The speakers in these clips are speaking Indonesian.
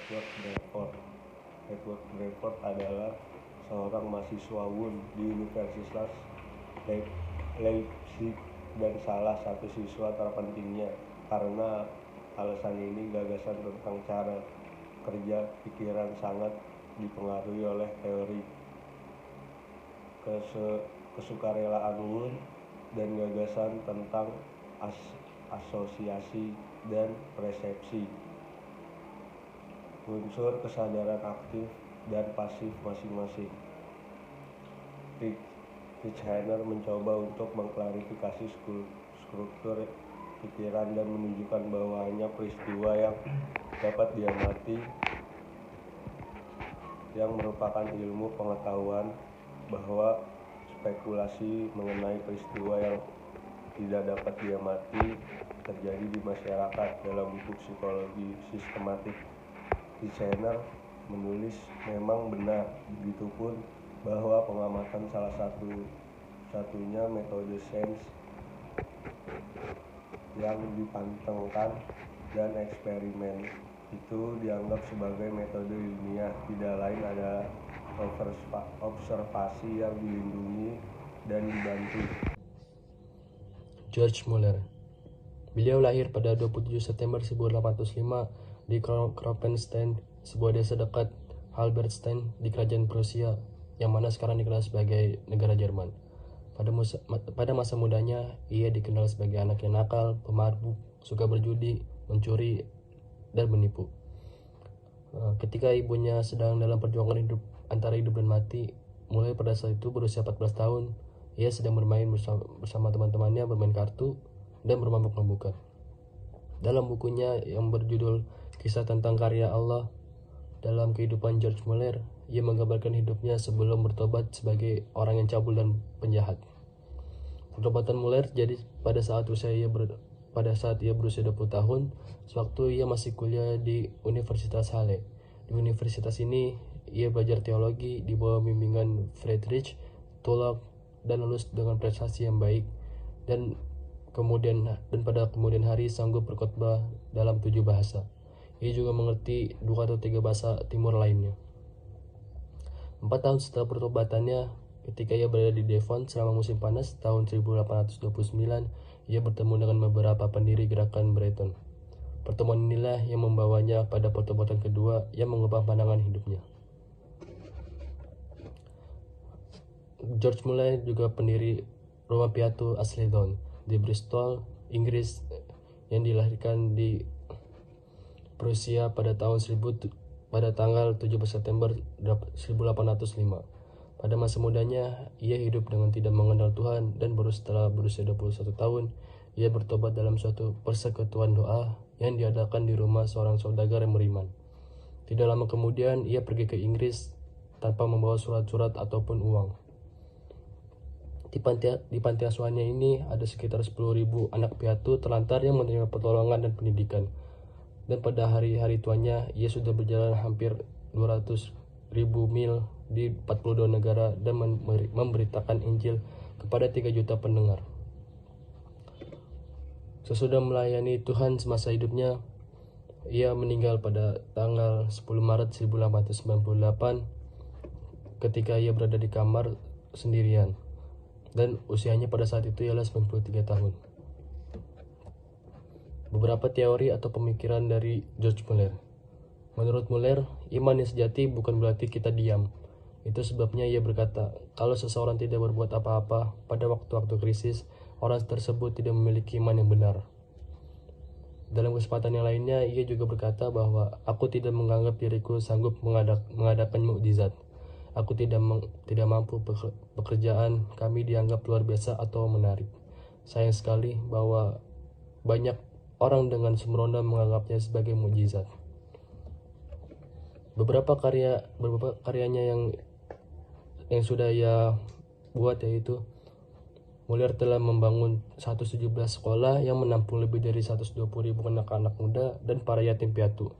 Edward Bradford. Edward Bradford adalah seorang mahasiswa Wundt di Universitas Leipzig dan salah satu siswa terpentingnya. Karena alasan ini, gagasan tentang cara kerja pikiran sangat dipengaruhi oleh teori kesukarelaan Wundt dan gagasan tentang asosiasi dan persepsi, unsur kesadaran aktif dan pasif masing-masing. Titchener mencoba untuk mengklarifikasi struktur pikiran dan menunjukkan bahwa hanya peristiwa yang dapat diamati yang merupakan ilmu pengetahuan, bahwa spekulasi mengenai peristiwa yang tidak dapat diamati terjadi di masyarakat. Dalam buku Psikologi Sistematik, Titchener menulis, memang benar begitupun bahwa pengamatan salah satunya metode sains yang dipantengkan dan eksperimen itu dianggap sebagai metode ilmiah, tidak lain adalah observasi yang dilindungi dan dibantu. George Muller. Beliau lahir pada 27 September 1805 di Kroppenstein, sebuah desa dekat Halberstadt di kerajaan Prusia, yang mana sekarang dikenal sebagai negara Jerman. Pada masa mudanya, ia dikenal sebagai anak yang nakal, pemabuk, suka berjudi, mencuri, dan menipu. Ketika ibunya sedang dalam perjuangan hidup antara hidup dan mati, mulai pada saat itu berusia 14 tahun, ia sedang bermain bersama teman-temannya, bermain kartu, dan bermabuk-mabukan. Dalam bukunya yang berjudul Kisah tentang Karya Allah dalam Kehidupan George Muller, ia menggambarkan hidupnya sebelum bertobat sebagai orang yang cabul dan penjahat. Pertobatan Muller jadi pada saat ia berusia 20 tahun, sewaktu ia masih kuliah di Universitas Halle. Di universitas ini, ia belajar teologi di bawah bimbingan Friedrich Tulloch dan lulus dengan prestasi yang baik, dan pada kemudian hari sanggup berkhotbah dalam 7 bahasa. Ia juga mengerti 2 atau 3 bahasa timur lainnya. 4 tahun setelah pertobatannya, ketika ia berada di Devon selama musim panas tahun 1829, ia bertemu dengan beberapa pendiri gerakan Breton. Pertemuan inilah yang membawanya pada pertobatan kedua yang mengubah pandangan hidupnya. George Muller juga pendiri Rumah Piatu Ashleydown di Bristol, Inggris, yang dilahirkan di Prusia pada tanggal 17 September 1805. Pada masa mudanya, ia hidup dengan tidak mengenal Tuhan, dan baru setelah berusia 21 tahun, ia bertobat dalam suatu persekutuan doa yang diadakan di rumah seorang saudagar yang beriman. Tidak lama kemudian, ia pergi ke Inggris tanpa membawa surat-surat ataupun uang. Di panti asuhannya ini ada sekitar 10.000 anak piatu terlantar yang menerima pertolongan dan pendidikan. Dan pada hari-hari tuanya, ia sudah berjalan hampir 200.000 mil di 42 negara dan memberitakan Injil kepada 3 juta pendengar. Sesudah melayani Tuhan semasa hidupnya, ia meninggal pada tanggal 10 Maret 1898 ketika ia berada di kamar sendirian, dan usianya pada saat itu ialah 93 tahun. Beberapa teori atau pemikiran dari George Muller. Menurut Muller, iman yang sejati bukan berarti kita diam. Itu sebabnya ia berkata, kalau seseorang tidak berbuat apa-apa pada waktu-waktu krisis, orang tersebut tidak memiliki iman yang benar. Dalam kesempatan yang lainnya, ia juga berkata bahwa aku tidak menganggap diriku sanggup mengadakan mukjizat. Aku tidak mampu, pekerjaan kami dianggap luar biasa atau menarik. Sayang sekali bahwa banyak orang dengan sembrono menganggapnya sebagai mukjizat. Beberapa karyanya yang sudah ia buat yaitu Muller telah membangun 117 sekolah yang menampung lebih dari 120.000 anak-anak muda dan para yatim piatu.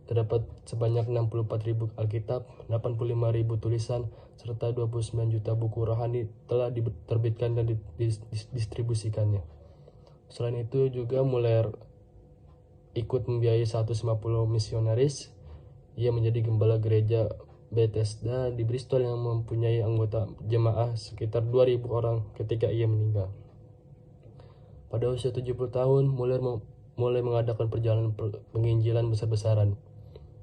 Terdapat sebanyak 64.000 Alkitab, 85.000 tulisan, serta 29 juta buku rohani telah diterbitkan dan didistribusikannya. Selain itu juga Muller ikut membiayai 150 misionaris Ia menjadi gembala gereja Bethesda di Bristol yang mempunyai anggota jemaah sekitar 2.000 orang ketika ia meninggal. Pada usia 70 tahun, mulai mengadakan perjalanan penginjilan besar-besaran.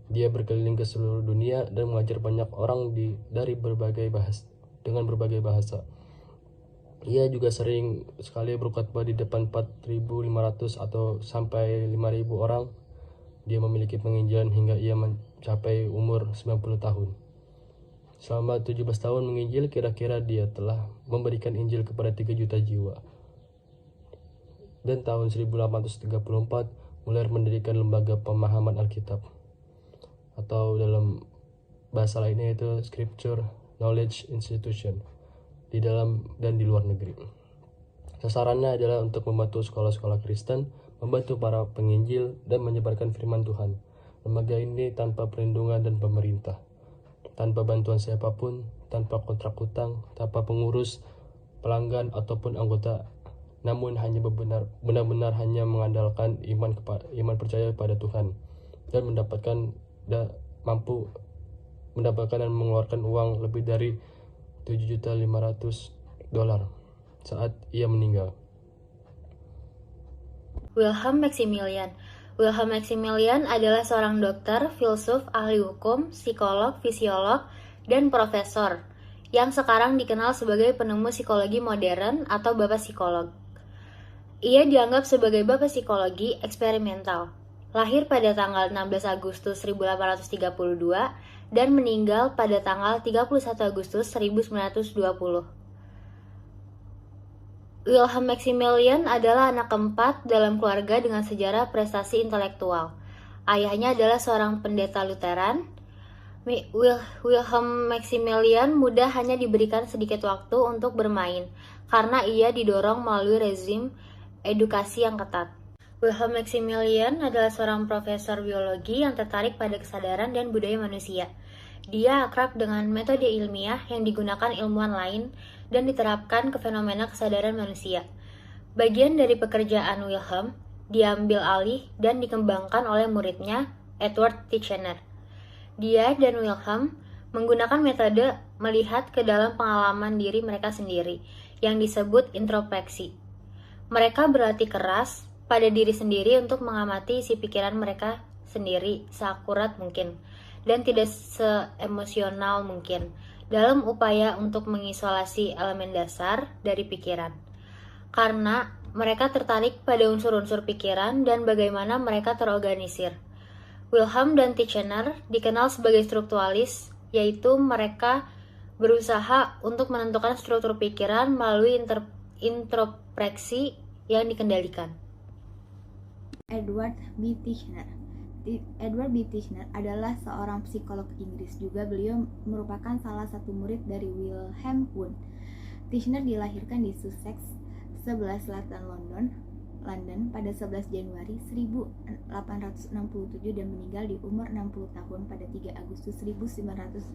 Dia berkeliling ke seluruh dunia dan mengajar banyak orang dengan berbagai bahasa. Ia juga sering sekali berkhotbah di depan 4.500 atau sampai 5.000 orang. Dia memiliki penginjilan hingga ia mencapai umur 90 tahun. Selama 17 tahun menginjil, kira-kira dia telah memberikan Injil kepada 3 juta jiwa. Dan tahun 1834, Muller mendirikan lembaga pemahaman Alkitab, atau dalam bahasa lainnya itu Scripture Knowledge Institution, di dalam dan di luar negeri. Sasarannya adalah untuk membantu sekolah-sekolah Kristen, membantu para penginjil, dan menyebarkan firman Tuhan. Lembaga ini tanpa perlindungan dan pemerintah, tanpa bantuan siapapun, tanpa kontrak hutang, tanpa pengurus, pelanggan, ataupun anggota, namun hanya benar-benar hanya mengandalkan iman percaya pada Tuhan, dan mampu mendapatkan dan mengeluarkan uang lebih dari $7.500.000 saat ia meninggal. Wilhelm Maximilian. Wilhelm Maximilian adalah seorang dokter, filsuf, ahli hukum, psikolog, fisiolog, dan profesor yang sekarang dikenal sebagai penemu psikologi modern atau bapak psikolog. Ia dianggap sebagai bapak psikologi eksperimental. Lahir pada tanggal 16 Agustus 1832 dan meninggal pada tanggal 31 Agustus 1920. Wilhelm Maximilian adalah anak keempat dalam keluarga dengan sejarah prestasi intelektual. Ayahnya adalah seorang pendeta Lutheran. Wilhelm Maximilian muda hanya diberikan sedikit waktu untuk bermain, karena ia didorong melalui rezim edukasi yang ketat. Wilhelm Maximilian adalah seorang profesor biologi yang tertarik pada kesadaran dan budaya manusia. Dia akrab dengan metode ilmiah yang digunakan ilmuwan lain dan diterapkan ke fenomena kesadaran manusia. Bagian dari pekerjaan Wilhelm diambil alih dan dikembangkan oleh muridnya, Edward Titchener. Dia dan Wilhelm menggunakan metode melihat ke dalam pengalaman diri mereka sendiri, yang disebut introspeksi. Mereka berlatih keras pada diri sendiri untuk mengamati isi pikiran mereka sendiri seakurat mungkin, dan tidak seemosional mungkin, dalam upaya untuk mengisolasi elemen dasar dari pikiran. Karena mereka tertarik pada unsur-unsur pikiran dan bagaimana mereka terorganisir. Wilhelm dan Titchener dikenal sebagai struktualis, yaitu mereka berusaha untuk menentukan struktur pikiran melalui introspeksi yang dikendalikan. Edward B. Titchener. Edward B. Titchener adalah seorang psikolog Inggris. Juga beliau merupakan salah satu murid dari Wilhelm Wundt. Titchener dilahirkan di Sussex, sebelah selatan London pada 11 Januari 1867 dan meninggal di umur 60 tahun pada 3 Agustus 1927.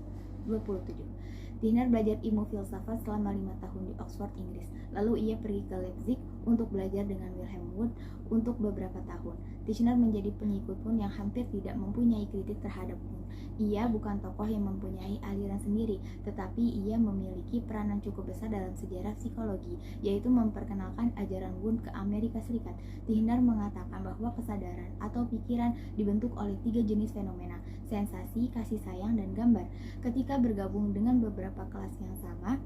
Titchener belajar ilmu filsafat selama 5 tahun di Oxford, Inggris. Lalu ia pergi ke Leipzig untuk belajar dengan Wilhelm Wundt untuk beberapa tahun. Titchener menjadi pengikut Wundt yang hampir tidak mempunyai kritik terhadap Wundt. Ia bukan tokoh yang mempunyai aliran sendiri, tetapi ia memiliki peranan cukup besar dalam sejarah psikologi, yaitu memperkenalkan ajaran Wundt ke Amerika Serikat. Titchener mengatakan bahwa kesadaran atau pikiran dibentuk oleh 3 jenis fenomena: sensasi, kasih sayang, dan gambar. Ketika bergabung dengan beberapa kelas yang sama,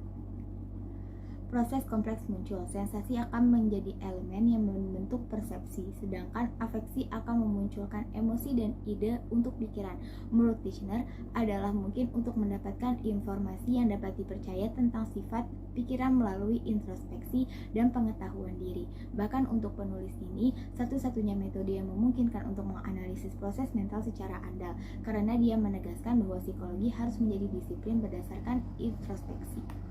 proses kompleks muncul. Sensasi akan menjadi elemen yang membentuk persepsi, sedangkan afeksi akan memunculkan emosi dan ide untuk pikiran. Menurut Titchener, adalah mungkin untuk mendapatkan informasi yang dapat dipercaya tentang sifat pikiran melalui introspeksi dan pengetahuan diri. Bahkan untuk penulis ini, satu-satunya metode yang memungkinkan untuk menganalisis proses mental secara andal, karena dia menegaskan bahwa psikologi harus menjadi disiplin berdasarkan introspeksi.